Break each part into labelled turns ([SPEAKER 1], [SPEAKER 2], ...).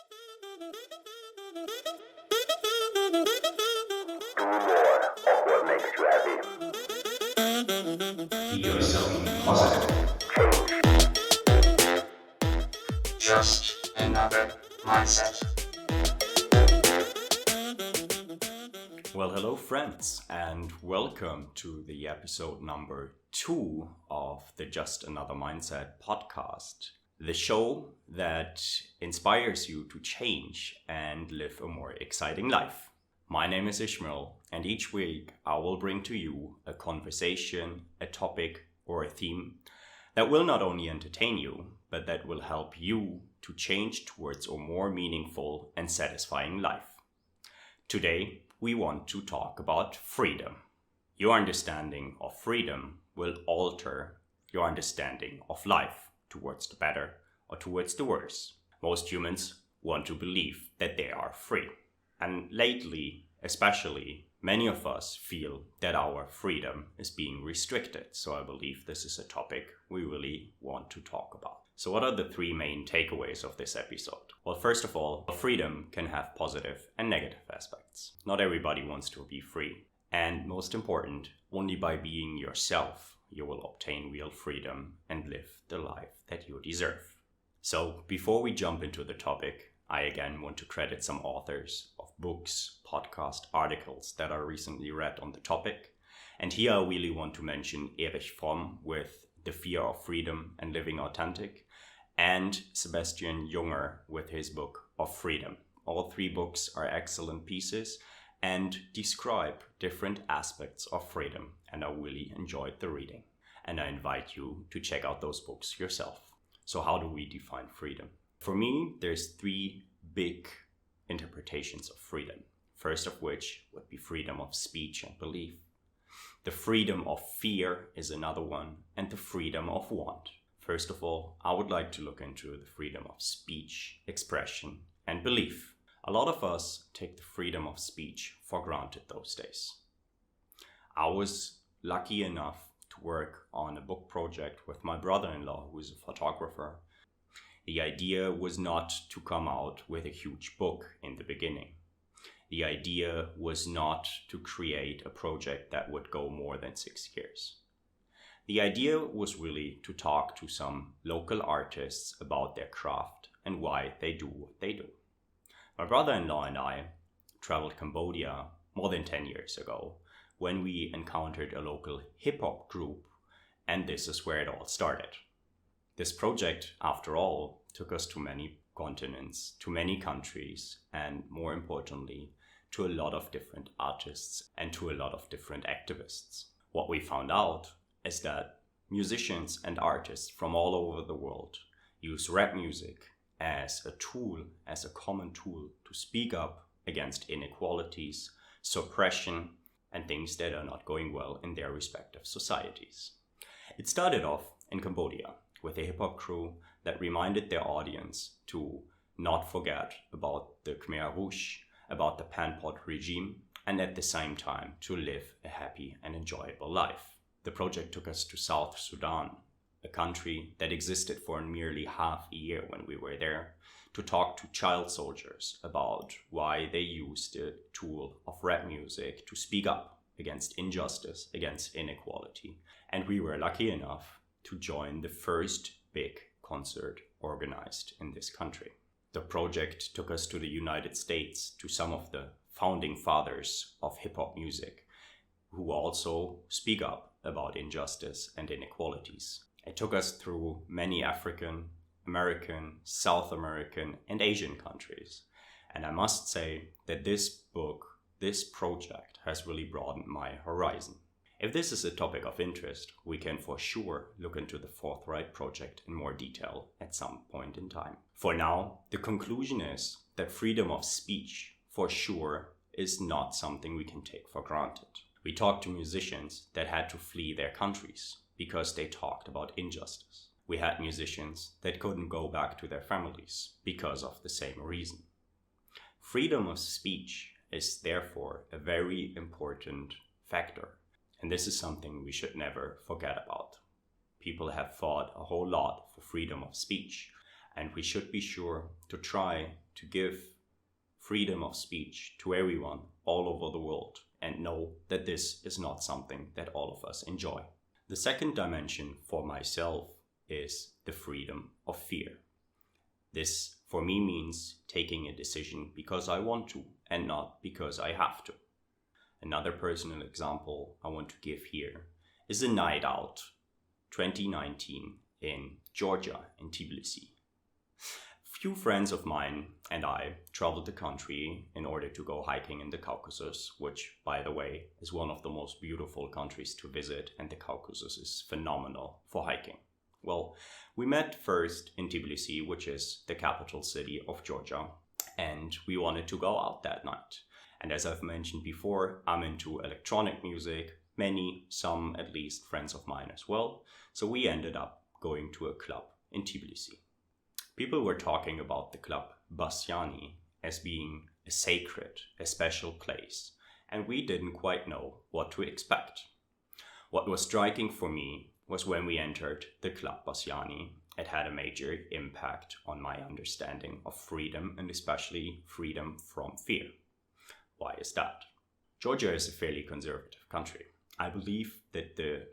[SPEAKER 1] Be yourself, be positive. Just another mindset.
[SPEAKER 2] Well, hello friends, and welcome to the episode number 2 of the Just Another Mindset podcast. The show that inspires you to change and live a more exciting life. My name is Ishmael, and each week I will bring to you a conversation, a topic, or a theme that will not only entertain you, but that will help you to change towards a more meaningful and satisfying life. Today, we want to talk about freedom. Your understanding of freedom will alter your understanding of life towards the better or towards the worse. Most humans want to believe that they are free. And lately, especially, many of us feel that our freedom is being restricted. So I believe this is a topic we really want to talk about. So what are the 3 main takeaways of this episode? Well, first of all, freedom can have positive and negative aspects. Not everybody wants to be free. And most important, only by being yourself, you will obtain real freedom and live the life that you deserve. So before we jump into the topic, I again want to credit some authors of books, podcast, articles that I recently read on the topic. And here I really want to mention Erich Fromm with The Fear of Freedom and Living Authentic, and Sebastian Junger with his book Of Freedom. All 3 books are excellent pieces and describe different aspects of freedom, and I really enjoyed the reading. And I invite you to check out those books yourself. So how do we define freedom? For me, there's 3 big interpretations of freedom. First of which would be freedom of speech and belief. The freedom of fear is another one, and the freedom of want. First of all, I would like to look into the freedom of speech, expression, and belief. A lot of us take the freedom of speech for granted those days. I was lucky enough to work on a book project with my brother-in-law, who is a photographer. The idea was not to come out with a huge book in the beginning. The idea was not to create a project that would go more than 6 years. The idea was really to talk to some local artists about their craft and why they do what they do. My brother-in-law and I traveled Cambodia more than 10 years ago when we encountered a local hip-hop group, and this is where it all started. This project, after all, took us to many continents, to many countries, and more importantly, to a lot of different artists and to a lot of different activists. What we found out is that musicians and artists from all over the world use rap music as a tool, as a common tool to speak up against inequalities, suppression, and things that are not going well in their respective societies. It started off in Cambodia with a hip-hop crew that reminded their audience to not forget about the Khmer Rouge, about the Pol Pot regime, and at the same time to live a happy and enjoyable life. The project took us to South Sudan, a country that existed for nearly half a year when we were there, to talk to child soldiers about why they used the tool of rap music to speak up against injustice, against inequality. And we were lucky enough to join the first big concert organized in this country. The project took us to the United States, to some of the founding fathers of hip-hop music, who also speak up about injustice and inequalities. It took us through many African, American, South American, and Asian countries. And I must say that this book, this project, has really broadened my horizon. If this is a topic of interest, we can for sure look into the Forthright project in more detail at some point in time. For now, the conclusion is that freedom of speech, for sure, is not something we can take for granted. We talked to musicians that had to flee their countries because they talked about injustice. We had musicians that couldn't go back to their families because of the same reason. Freedom of speech is therefore a very important factor. And this is something we should never forget about. People have fought a whole lot for freedom of speech, and we should be sure to try to give freedom of speech to everyone all over the world and know that this is not something that all of us enjoy. The second dimension for myself is the freedom of fear. This for me means taking a decision because I want to and not because I have to. Another personal example I want to give here is a night out 2019 in Georgia, in Tbilisi. Few friends of mine and I traveled the country in order to go hiking in the Caucasus, which, by the way, is one of the most beautiful countries to visit, and the Caucasus is phenomenal for hiking. Well, we met first in Tbilisi, which is the capital city of Georgia, and we wanted to go out that night. And as I've mentioned before, I'm into electronic music, some at least friends of mine as well, so we ended up going to a club in Tbilisi. People were talking about the club Bassiani as being a sacred, a special place, and we didn't quite know what to expect. What was striking for me was when we entered the club Bassiani, it had a major impact on my understanding of freedom, and especially freedom from fear. Why is that? Georgia is a fairly conservative country. I believe that the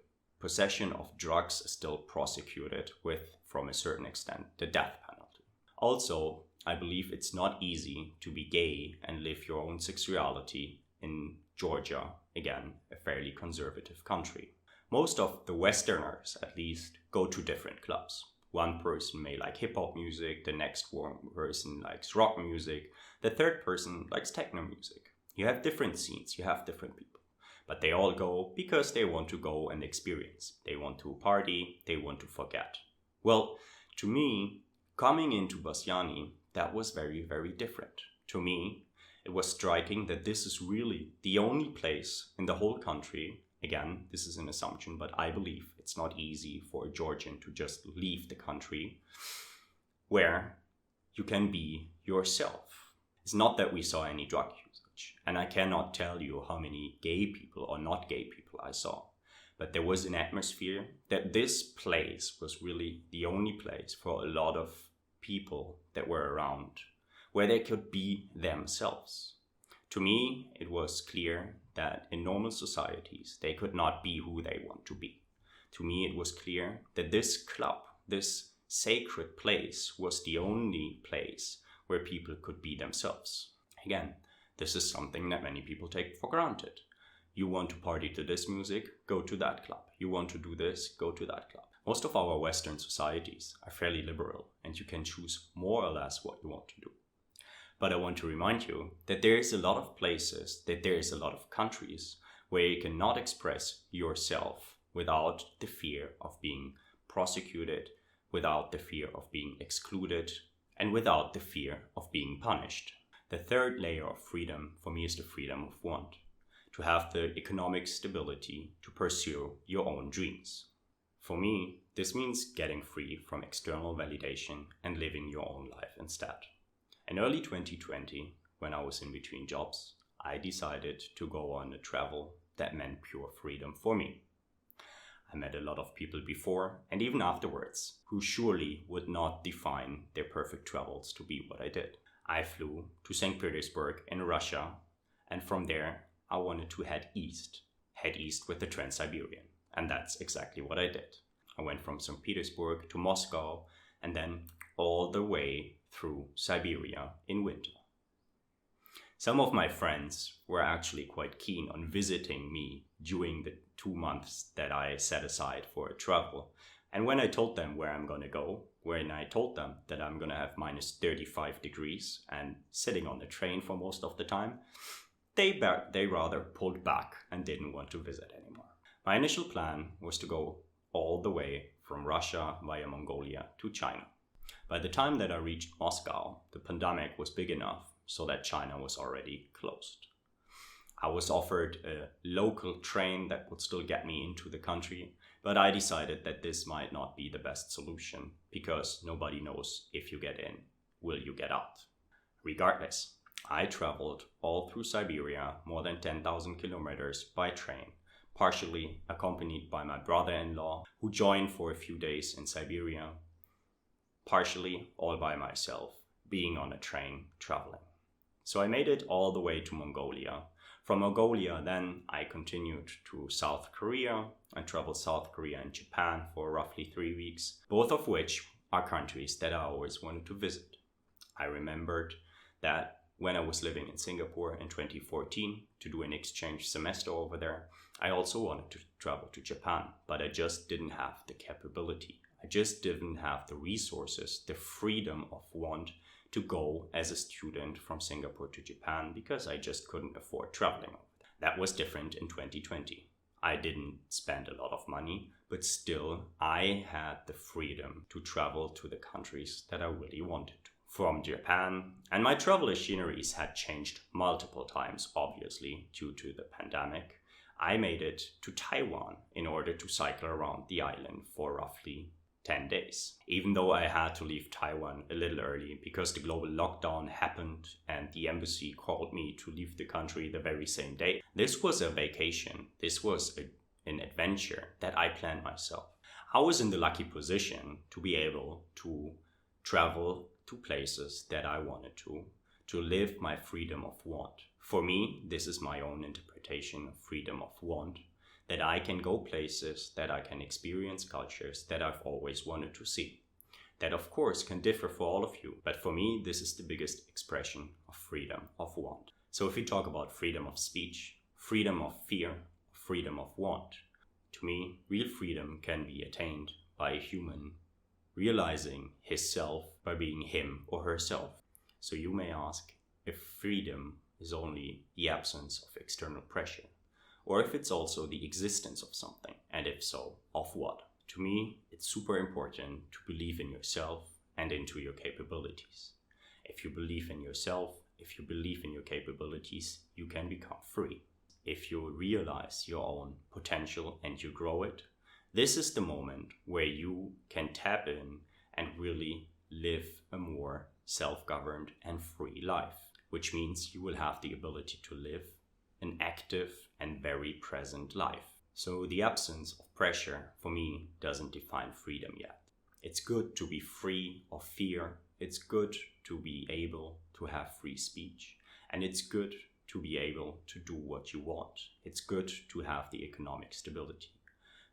[SPEAKER 2] possession of drugs is still prosecuted with, from a certain extent, the death penalty. Also, I believe it's not easy to be gay and live your own sexuality in Georgia, again, a fairly conservative country. Most of the Westerners, at least, go to different clubs. One person may like hip-hop music, the next one person likes rock music, the third person likes techno music. You have different scenes, you have different people. But they all go because they want to go and experience. They want to party, they want to forget. Well, to me, coming into Bassiani, that was very, very different. To me, it was striking that this is really the only place in the whole country. Again, this is an assumption, but I believe it's not easy for a Georgian to just leave the country where you can be yourself. It's not that we saw any drug usage, and I cannot tell you how many gay people or not gay people I saw, but there was an atmosphere that this place was really the only place for a lot of people that were around where they could be themselves. To me, it was clear that in normal societies, they could not be who they want to be. To me, it was clear that this club, this sacred place, was the only place where people could be themselves. Again, this is something that many people take for granted. You want to party to this music, go to that club. You want to do this, go to that club. Most of our Western societies are fairly liberal, and you can choose more or less what you want to do. But I want to remind you that there is a lot of places, that there is a lot of countries where you cannot express yourself without the fear of being prosecuted, without the fear of being excluded, and without the fear of being punished. The third layer of freedom for me is the freedom of want, to have the economic stability to pursue your own dreams. For me, this means getting free from external validation and living your own life instead. In early 2020, when I was in between jobs, I decided to go on a travel that meant pure freedom for me. I met a lot of people before and even afterwards who surely would not define their perfect travels to be what I did. I flew to St. Petersburg in Russia, and from there I wanted to head east with the Trans-Siberian, and that's exactly what I did. I went from St. Petersburg to Moscow and then all the way through Siberia in winter. Some of my friends were actually quite keen on visiting me during the 2 months that I set aside for a travel. And when I told them where I'm gonna go, when I told them that I'm gonna have minus 35 degrees and sitting on the train for most of the time, they rather pulled back and didn't want to visit anymore. My initial plan was to go all the way from Russia via Mongolia to China. By the time that I reached Moscow, the pandemic was big enough so that China was already closed. I was offered a local train that would still get me into the country, but I decided that this might not be the best solution because nobody knows if you get in, will you get out. Regardless, I traveled all through Siberia, more than 10,000 kilometers by train, partially accompanied by my brother-in-law who joined for a few days in Siberia, partially all by myself, being on a train traveling. So I made it all the way to Mongolia. From Mongolia, then I continued to South Korea. I traveled South Korea and Japan for roughly 3 weeks, both of which are countries that I always wanted to visit. I remembered that when I was living in Singapore in 2014 to do an exchange semester over there, I also wanted to travel to Japan, but I just didn't have the capability. I just didn't have the resources, the freedom of want to go as a student from Singapore to Japan because I just couldn't afford traveling over there. That was different in 2020. I didn't spend a lot of money, but still I had the freedom to travel to the countries that I really wanted to. From Japan, and my travel itineraries had changed multiple times, obviously, due to the pandemic. I made it to Taiwan in order to cycle around the island for roughly 10 days. Even though I had to leave Taiwan a little early because the global lockdown happened and the embassy called me to leave the country the very same day. This was a vacation. This was an adventure that I planned myself. I was in the lucky position to be able to travel to places that I wanted to live my freedom of want. For me, this is my own interpretation of freedom of want, that I can go places, that I can experience cultures that I've always wanted to see. That of course can differ for all of you, but for me, this is the biggest expression of freedom of want. So if we talk about freedom of speech, freedom of fear, freedom of want, to me, real freedom can be attained by a human realizing his self by being him or herself. So you may ask if freedom is only the absence of external pressure, or if it's also the existence of something, and if so, of what? To me, it's super important to believe in yourself and into your capabilities. If you believe in yourself, if you believe in your capabilities, you can become free. If you realize your own potential and you grow it, this is the moment where you can tap in and really live a more self-governed and free life, which means you will have the ability to live an active and very present life. So the absence of pressure for me doesn't define freedom yet. It's good to be free of fear. It's good to be able to have free speech. And it's good to be able to do what you want. It's good to have the economic stability.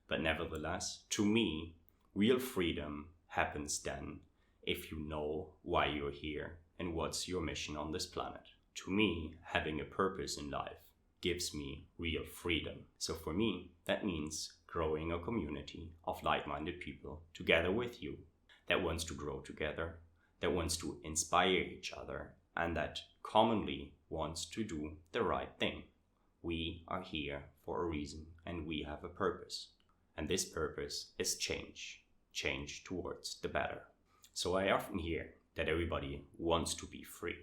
[SPEAKER 2] But nevertheless, to me, real freedom happens then if you know why you're here and what's your mission on this planet. To me, having a purpose in life gives me real freedom. So for me, that means growing a community of like-minded people together with you that wants to grow together, that wants to inspire each other, and that commonly wants to do the right thing. We are here for a reason and we have a purpose. And this purpose is change towards the better. So I often hear that everybody wants to be free.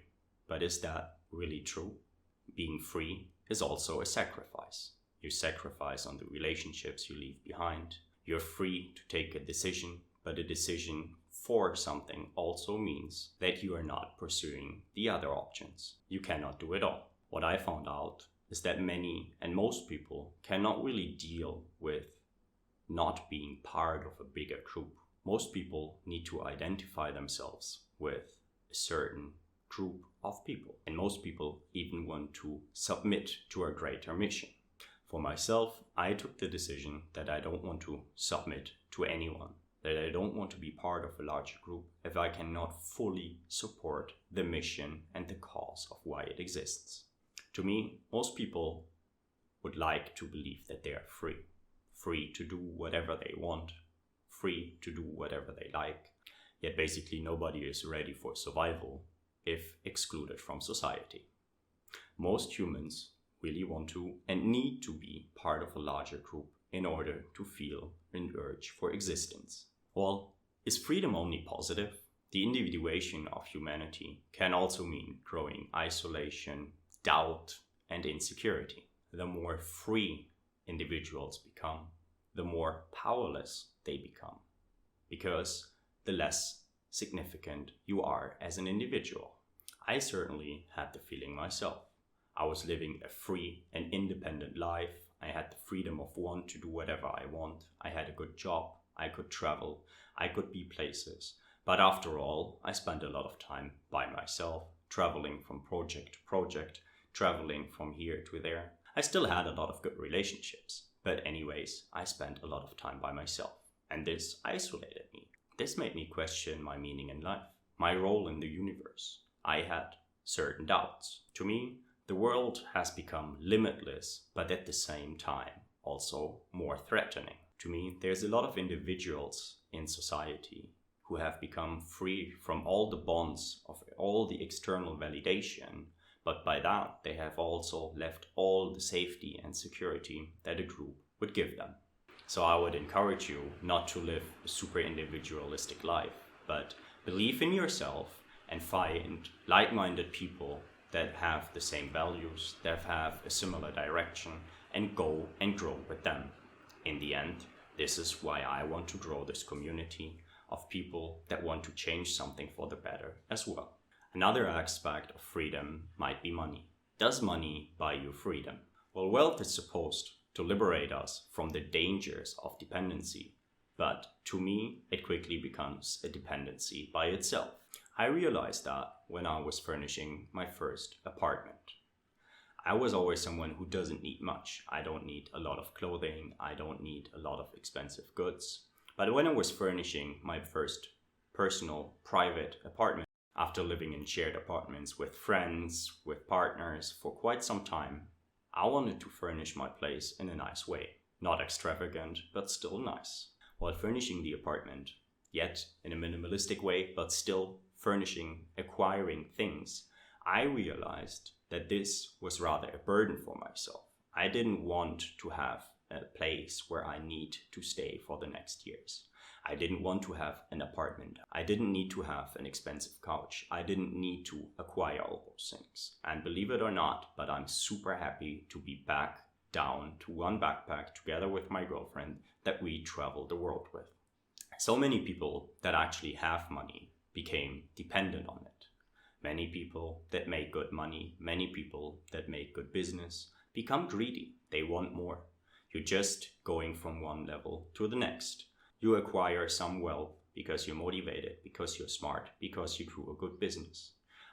[SPEAKER 2] But is that really true? Being free is also a sacrifice. You sacrifice on the relationships you leave behind. You're free to take a decision, but a decision for something also means that you are not pursuing the other options. You cannot do it all. What I found out is that many and most people cannot really deal with not being part of a bigger group. Most people need to identify themselves with a certain group of people. And most people even want to submit to a greater mission. For myself, I took the decision that I don't want to submit to anyone, that I don't want to be part of a larger group if I cannot fully support the mission and the cause of why it exists. To me, most people would like to believe that they are free. Free to do whatever they want, free to do whatever they like. Yet basically nobody is ready for survival if excluded from society. Most humans really want to and need to be part of a larger group in order to feel an urge for existence. Well, is freedom only positive? The individuation of humanity can also mean growing isolation, doubt, and insecurity. The more free individuals become, the more powerless they become, because the less significant you are as an individual. I certainly had the feeling myself. I was living a free and independent life. I had the freedom of want to do whatever I want. I had a good job. I could travel. I could be places. But after all, I spent a lot of time by myself, traveling from project to project, traveling from here to there. I still had a lot of good relationships, but anyways, I spent a lot of time by myself, and this isolated me. This made me question my meaning in life, my role in the universe. I had certain doubts. To me, the world has become limitless, but at the same time, also more threatening. To me, there's a lot of individuals in society who have become free from all the bonds of all the external validation, but by that they have also left all the safety and security that a group would give them. So I would encourage you not to live a super individualistic life, but believe in yourself and find like-minded people that have the same values, that have a similar direction, and go and grow with them. In the end, this is why I want to grow this community of people that want to change something for the better as well. Another aspect of freedom might be money. Does money buy you freedom? Well, wealth is supposed to liberate us from the dangers of dependency, but to me, it quickly becomes a dependency by itself. I realized that when I was furnishing my first apartment. I was always someone who doesn't need much. I don't need a lot of clothing. I don't need a lot of expensive goods. But when I was furnishing my first personal private apartment, after living in shared apartments with friends, with partners for quite some time, I wanted to furnish my place in a nice way. Not extravagant, but still nice. While furnishing the apartment, yet in a minimalistic way, but still furnishing, acquiring things, I realized that this was rather a burden for myself. I didn't want to have a place where I need to stay for the next years. I didn't want to have an apartment. I didn't need to have an expensive couch. I didn't need to acquire all those things. And believe it or not, but I'm super happy to be back down to one backpack together with my girlfriend that we traveled the world with. So many people that actually have money became dependent on it. Many people that make good money, many people that make good business become greedy. They want more. You're just going from one level to the next. You acquire some wealth because you're motivated, because you're smart, because you grew a good business.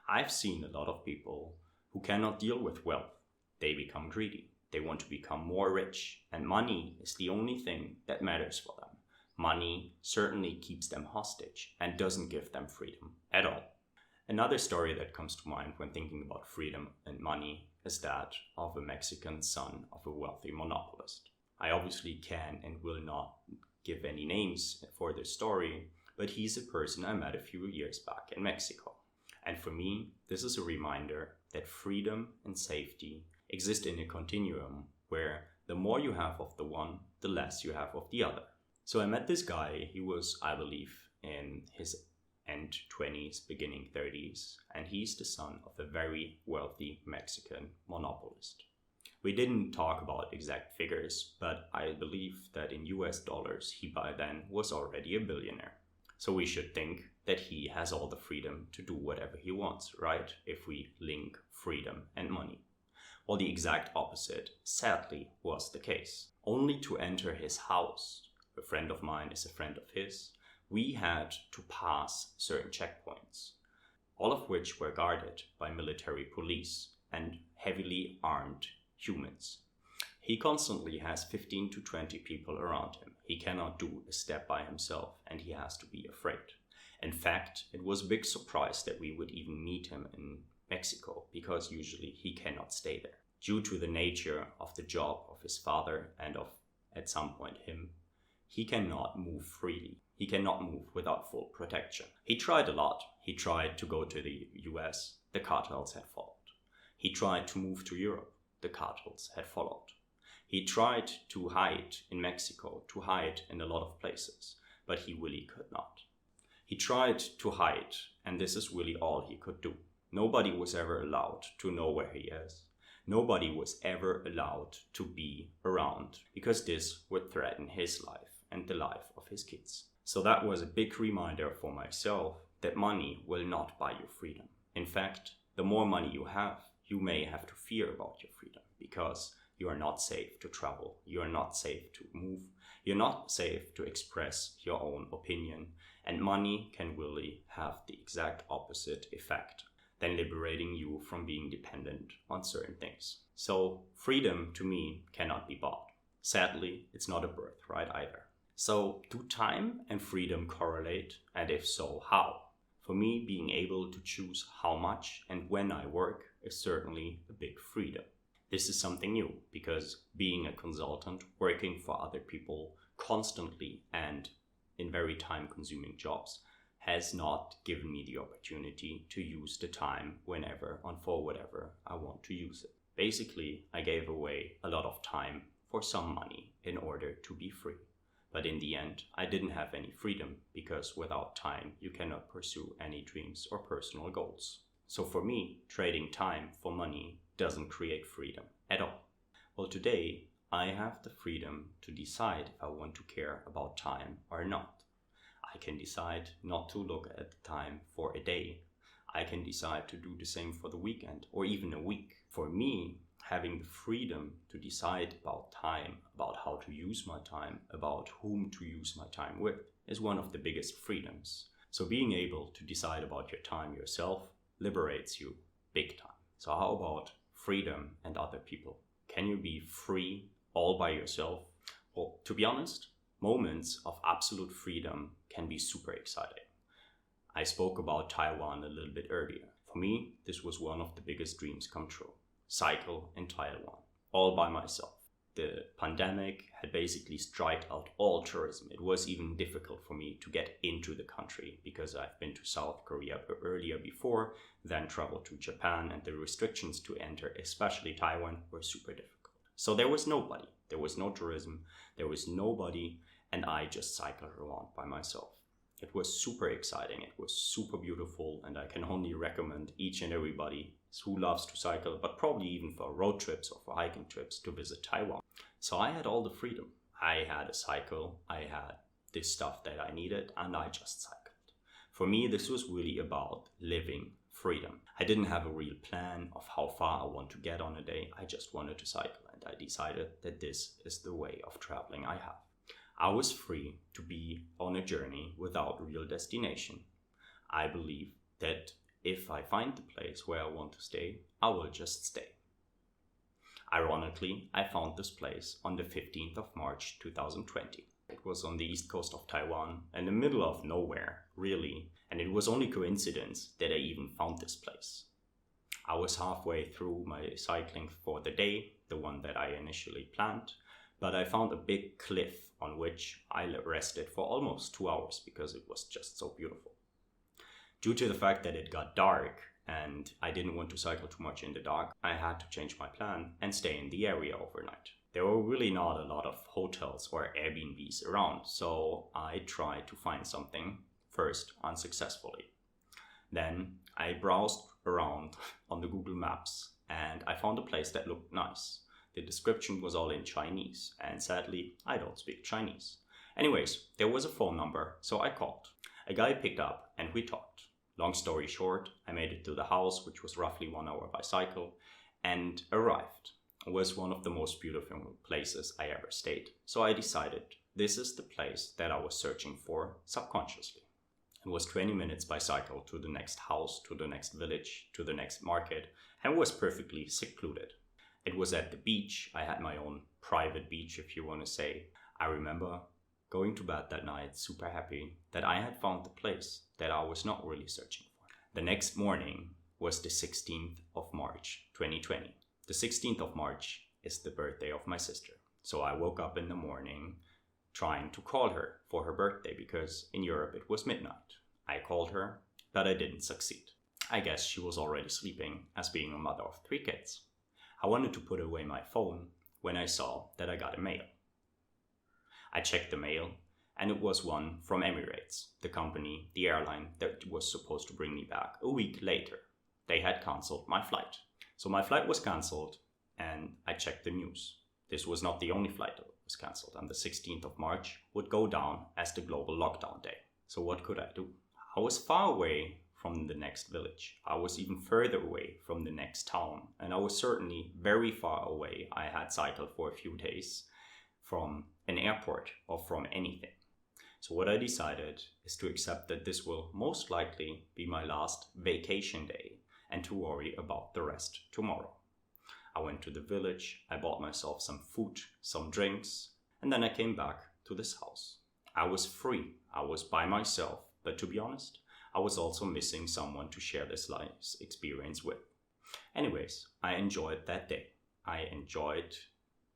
[SPEAKER 2] I've seen a lot of people who cannot deal with wealth. They become greedy. They want to become more rich, and money is the only thing that matters for them. Money certainly keeps them hostage and doesn't give them freedom at all. Another story that comes to mind when thinking about freedom and money is that of a Mexican son of a wealthy monopolist. I obviously can and will not give any names for this story, but he's a person I met a few years back in Mexico. And for me, this is a reminder that freedom and safety exist in a continuum where the more you have of the one, the less you have of the other. So I met this guy. He was, I believe, in his end 20s, beginning 30s, and he's the son of a very wealthy Mexican monopolist. We didn't talk about exact figures, but I believe that in US dollars, he by then was already a billionaire. So we should think that he has all the freedom to do whatever he wants, right? If we link freedom and money. Well, the exact opposite, sadly, was the case. Only to enter his house, a friend of mine is a friend of his, we had to pass certain checkpoints, all of which were guarded by military police and heavily armed humans. He constantly has 15 to 20 people around him. He cannot do a step by himself, and he has to be afraid. In fact, it was a big surprise that we would even meet him in Mexico, because usually he cannot stay there. Due to the nature of the job of his father and of, at some point, him, he cannot move freely. He cannot move without full protection. He tried a lot. He tried to go to the US. The cartels had followed. He tried to move to Europe. The cartels had followed. He tried to hide in Mexico, to hide in a lot of places, but he really could not. He tried to hide, and this is really all he could do. Nobody was ever allowed to know where he is. Nobody was ever allowed to be around, because this would threaten his life and the life of his kids. So that was a big reminder for myself that money will not buy you freedom. In fact, the more money you have, you may have to fear about your freedom, because you are not safe to travel. You are not safe to move. You're not safe to express your own opinion. And money can really have the exact opposite effect than liberating you from being dependent on certain things. So freedom to me cannot be bought. Sadly, it's not a birthright either. So do time and freedom correlate? And if so, how? For me, being able to choose how much and when I work is certainly a big freedom. This is something new because being a consultant, working for other people constantly and in very time-consuming jobs has not given me the opportunity to use the time whenever and for whatever I want to use it. Basically, I gave away a lot of time for some money in order to be free. But in the end, I didn't have any freedom because without time, you cannot pursue any dreams or personal goals. So for me, trading time for money doesn't create freedom at all. Well, today, I have the freedom to decide if I want to care about time or not. I can decide not to look at the time for a day. I can decide to do the same for the weekend or even a week. For me, having the freedom to decide about time, about how to use my time, about whom to use my time with, is one of the biggest freedoms. So being able to decide about your time yourself liberates you big time. So how about freedom and other people? Can you be free all by yourself? Well, to be honest, moments of absolute freedom can be super exciting. I spoke about Taiwan a little bit earlier. For me, this was one of the biggest dreams come true. Cycle in Taiwan, all by myself. The pandemic had basically striked out all tourism. It was even difficult for me to get into the country because I've been to South Korea earlier before, then traveled to Japan, and the restrictions to enter, especially Taiwan, were super difficult. So there was nobody. There was no tourism. There was nobody, and I just cycled around by myself. It was super exciting. It was super beautiful, and I can only recommend each and everybody who loves to cycle, but probably even for road trips or for hiking trips, to visit Taiwan. So I had all the freedom. I had a cycle, I had this stuff that I needed, and I just cycled. For me, this was really about living freedom. I didn't have a real plan of how far I want to get on a day. I just wanted to cycle, and I decided that this is the way of traveling I have. I was free to be on a journey without real destination. I believe that if I find the place where I want to stay, I will just stay. Ironically, I found this place on the 15th of March 2020. It was on the east coast of Taiwan, in the middle of nowhere, really, and it was only coincidence that I even found this place. I was halfway through my cycling for the day, the one that I initially planned, but I found a big cliff on which I rested for almost 2 hours because it was just so beautiful. Due to the fact that it got dark and I didn't want to cycle too much in the dark, I had to change my plan and stay in the area overnight. There were really not a lot of hotels or Airbnbs around, so I tried to find something first unsuccessfully. Then I browsed around on the Google Maps and I found a place that looked nice. The description was all in Chinese, and sadly, I don't speak Chinese. Anyways, there was a phone number, so I called. A guy picked up and we talked. Long story short, I made it to the house, which was roughly 1 hour by cycle, and arrived. It was one of the most beautiful places I ever stayed. So I decided this is the place that I was searching for subconsciously. It was 20 minutes by cycle to the next house, to the next village, to the next market, and was perfectly secluded. It was at the beach. I had my own private beach, if you want to say. I remember going to bed that night super happy that I had found the place that I was not really searching for. The next morning was the 16th of March 2020. The 16th of March is the birthday of my sister. So I woke up in the morning trying to call her for her birthday because in Europe it was midnight. I called her, but I didn't succeed. I guess she was already sleeping as being a mother of 3 kids. I wanted to put away my phone when I saw that I got a mail. I checked the mail and it was one from Emirates, the company, the airline that was supposed to bring me back a week later. They had cancelled my flight. So my flight was cancelled and I checked the news. This was not the only flight that was cancelled, and the 16th of March would go down as the global lockdown day. So what could I do? I was far away from the next village. I was even further away from the next town. And I was certainly very far away. I had cycled for a few days from an airport or from anything. So what I decided is to accept that this will most likely be my last vacation day and to worry about the rest tomorrow. I went to the village, I bought myself some food, some drinks, and then I came back to this house. I was free, I was by myself, but to be honest, I was also missing someone to share this life's experience with. Anyways, I enjoyed that day. I enjoyed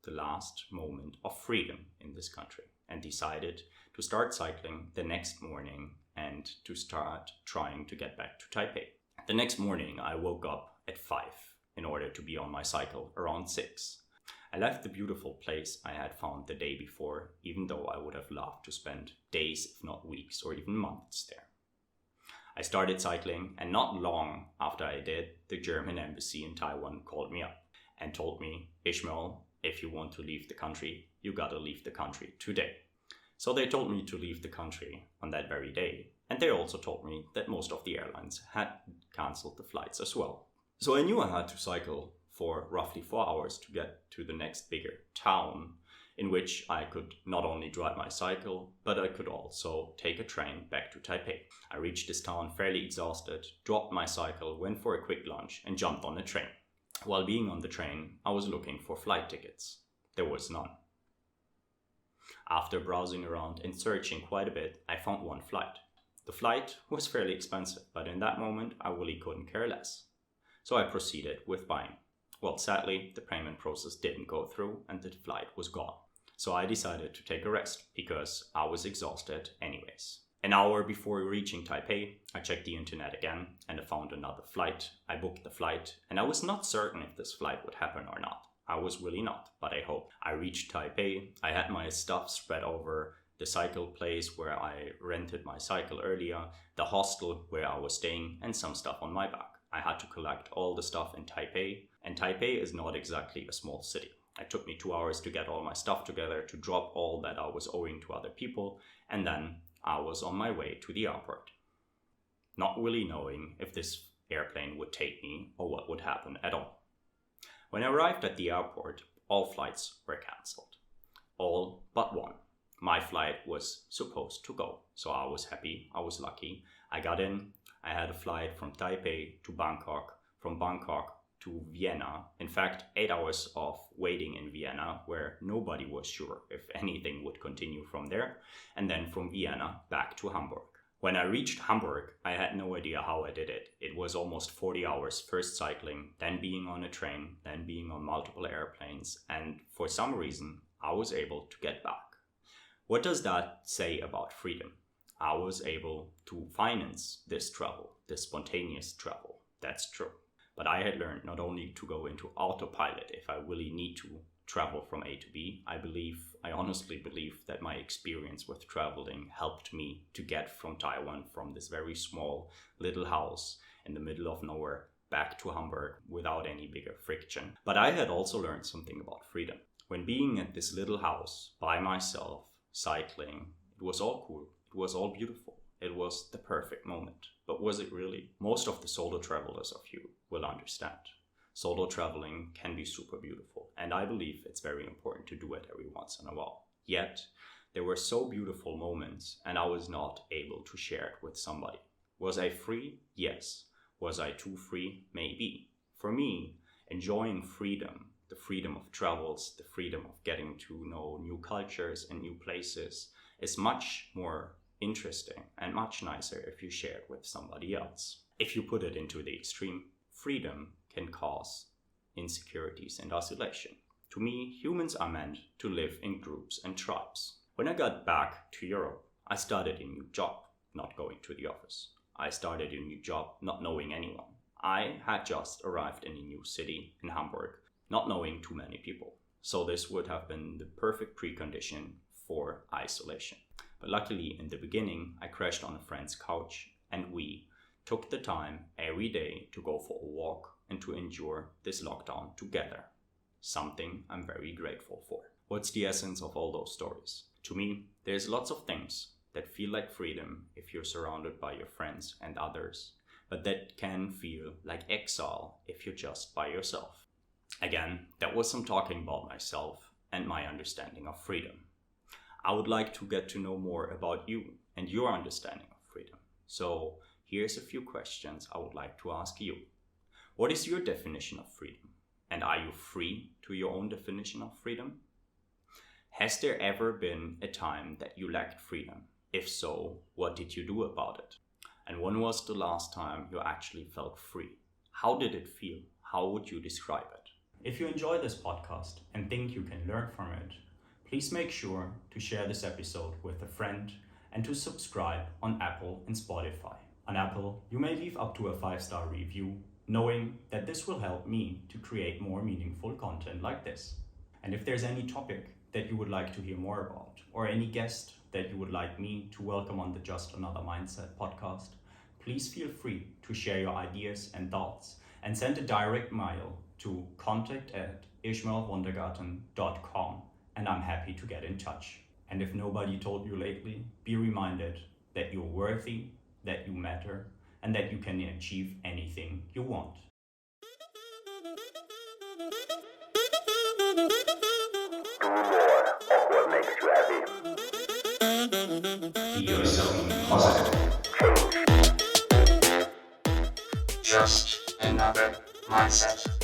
[SPEAKER 2] the last moment of freedom in this country and decided to start cycling the next morning and to start trying to get back to Taipei. The next morning I woke up at 5 in order to be on my cycle around 6. I left the beautiful place I had found the day before, even though I would have loved to spend days, if not weeks or even months there. I started cycling, and not long after I did, the German embassy in Taiwan called me up and told me, Ishmael, if you want to leave the country, you gotta leave the country today. So they told me to leave the country on that very day, and they also told me that most of the airlines had cancelled the flights as well. So I knew I had to cycle for roughly 4 hours to get to the next bigger town, in which I could not only drive my cycle, but I could also take a train back to Taipei. I reached this town fairly exhausted, dropped my cycle, went for a quick lunch, and jumped on a train. While being on the train, I was looking for flight tickets. There was none. After browsing around and searching quite a bit, I found one flight. The flight was fairly expensive, but in that moment, I really couldn't care less. So I proceeded with buying. Well, sadly, the payment process didn't go through and the flight was gone. So I decided to take a rest because I was exhausted anyways. An hour before reaching Taipei, I checked the internet again and I found another flight. I booked the flight and I was not certain if this flight would happen or not. I was really not, but I hoped. I reached Taipei. I had my stuff spread over the cycle place where I rented my cycle earlier, the hostel where I was staying, and some stuff on my back. I had to collect all the stuff in Taipei, and Taipei is not exactly a small city. It took me 2 hours to get all my stuff together, to drop all that I was owing to other people, and then I was on my way to the airport. Not really knowing if this airplane would take me or what would happen at all. When I arrived at the airport, all flights were cancelled. All but one. My flight was supposed to go, so I was happy, I was lucky. I got in, I had a flight from Taipei to Bangkok, from Bangkok to Vienna. In fact, 8 hours of waiting in Vienna where nobody was sure if anything would continue from there, and then from Vienna back to Hamburg. When I reached Hamburg, I had no idea how I did it. It was almost 40 hours, first cycling, then being on a train, then being on multiple airplanes, and for some reason, I was able to get back. What does that say about freedom? I was able to finance this travel, this spontaneous travel. That's true. But I had learned not only to go into autopilot if I really need to travel from A to B. I honestly believe that my experience with traveling helped me to get from Taiwan, from this very small little house in the middle of nowhere, back to Hamburg without any bigger friction. But I had also learned something about freedom. When being at this little house by myself, cycling, it was all cool. It was all beautiful. It was the perfect moment. But was it really? Most of the solo travelers of you will understand. Solo traveling can be super beautiful, and I believe it's very important to do it every once in a while. Yet, there were so beautiful moments, and I was not able to share it with somebody. Was I free? Yes. Was I too free? Maybe. For me, enjoying freedom, the freedom of travels, the freedom of getting to know new cultures and new places, is much more interesting and much nicer if you share it with somebody else. If you put it into the extreme, freedom can cause insecurities and isolation. To me, humans are meant to live in groups and tribes. When I got back to Europe, I started a new job, not going to the office. I started a new job, not knowing anyone. I had just arrived in a new city, in Hamburg, not knowing too many people. So this would have been the perfect precondition for isolation. But luckily, in the beginning, I crashed on a friend's couch and we took the time every day to go for a walk and to endure this lockdown together. Something I'm very grateful for. What's the essence of all those stories? To me, there's lots of things that feel like freedom if you're surrounded by your friends and others. but that can feel like exile if you're just by yourself. Again, that was some talking about myself and my understanding of freedom. I would like to get to know more about you and your understanding of freedom. So here's a few questions I would like to ask you. What is your definition of freedom? And are you free to your own definition of freedom? Has there ever been a time that you lacked freedom? If so, what did you do about it? And when was the last time you actually felt free? How did it feel? How would you describe it? If you enjoy this podcast and think you can learn from it, please make sure to share this episode with a friend and to subscribe on Apple and Spotify. On Apple, you may leave up to a 5-star review, knowing that this will help me to create more meaningful content like this. And if there's any topic that you would like to hear more about, or any guest that you would like me to welcome on the Just Another Mindset podcast, please feel free to share your ideas and thoughts and send a direct mail to contact@ishmaelwondergarten.com, and I'm happy to get in touch. And if nobody told you lately, be reminded that you're worthy, that you matter, and that you can achieve anything you want.
[SPEAKER 3] Do more of what makes you happy.
[SPEAKER 1] Be yourself positive.
[SPEAKER 3] Change.
[SPEAKER 1] Just another mindset.